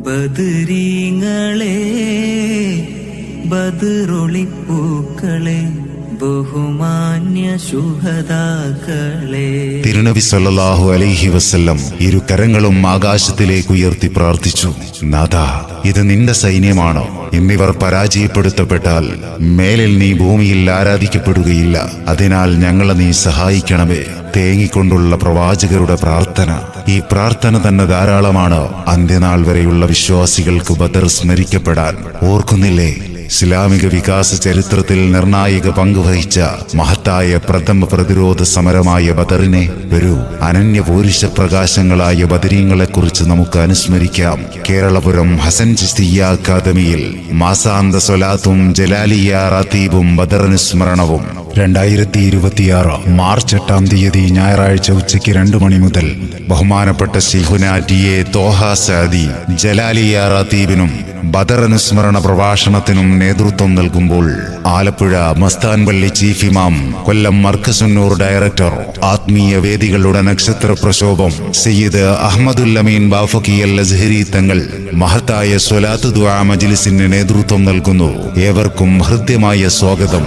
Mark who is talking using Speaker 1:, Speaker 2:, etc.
Speaker 1: ബദരീങ്ങളെ ബദറൊളിപ്പൂക്കളെ ബഹുമാന്യ ശുഹദാക്കളെ.
Speaker 2: തിരുനബി സല്ലല്ലാഹു അലൈഹി വസല്ലം ഇരു കരങ്ങളും ആകാശത്തിലേക്ക് ഉയർത്തി പ്രാർത്ഥിച്ചു, നാഥാ, ഇത് നിന്റെ സൈന്യമാണോ? എന്നിവർ പരാജയപ്പെടുത്തപ്പെട്ടാൽ മേലിൽ നീ ഭൂമിയിൽ ആരാധിക്കപ്പെടുകയില്ല. അതിനാൽ ഞങ്ങളെ നീ സഹായിക്കണമേ. തേങ്ങിക്കൊണ്ടുള്ള പ്രവാചകരുടെ പ്രാർത്ഥന. ഈ പ്രാർത്ഥന തന്നെ ധാരാളമാണ് അന്ത്യനാൾ വരെയുള്ള വിശ്വാസികൾക്ക് ബദർ സ്മരിക്കപ്പെടാൻ. ഓർക്കുന്നില്ലേ, ഇസ്ലാമിക വികാസ ചരിത്രത്തിൽ നിർണായക പങ്കുവഹിച്ച മഹത്തായ പ്രഥമ പ്രതിരോധ സമരമായ ബദറിനെ ഒരു അനന്യ പൗരുഷ പ്രകാശങ്ങളായ ബദരീങ്ങളെക്കുറിച്ച് നമുക്ക് അനുസ്മരിക്കാം. കേരളപുരം ഹസൻ ചിസ്തിയ അക്കാദമിയിൽ മാസാന്ത സ്വലാത്തും ജലാലിയ റാത്തീബും ബദർ അനുസ്മരണവും 2026 മാർച്ച് 8 തീയതി ഞായറാഴ്ച ഉച്ചയ്ക്ക് 2 മണി മുതൽ ബഹുമാനപ്പെട്ട ശൈഖുന ടി.എ. ത്വാഹ സഅദി ജലാലിയ റാത്തീബിനും ബദർ അനുസ്മരണ പ്രഭാഷണത്തിനും നേതൃത്വം നൽകുമ്പോൾ ആലപ്പുഴ മസ്താൻ പള്ളി ചീഫ് ഇമാം, കൊല്ലം മർക്കസുന്നൂർ ഡയറക്ടർ, ആത്മീയ വേദികളുടെ നക്ഷത്ര പ്രശോഭം സയ്യിദ് അഹമ്മദുൽ അമീൻ ബാഫഖി അൽ അസ്ഹരി തങ്ങൾ മഹത്തായ സ്വലാത്ത് ദുആ മജ്ലിസിന് നേതൃത്വം നൽകുന്നു. ഏവർക്കും ഹൃദ്യമായ സ്വാഗതം.